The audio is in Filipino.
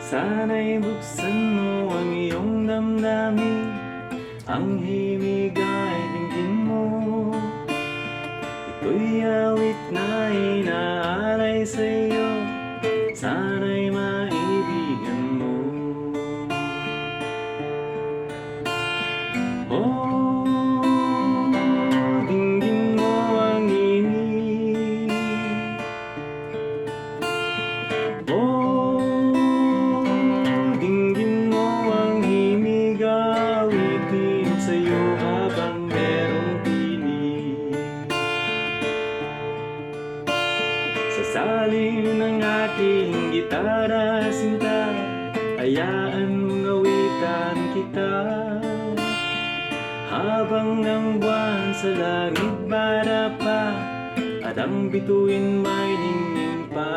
Sana'y buksan mo ang iyong damdamin, ang himig ay dinggin mo. Ito'y awit na inaalay sa'yo, sana'y maibigan mo. Oh, dinggin mo ang himig. Oh, sa'yo habang merong tinig. Sa salim ng aking gitara sinta, hayaan mong awitan kita. Habang ang buwan sa langit bara pa, at ang bituin may ningning pa.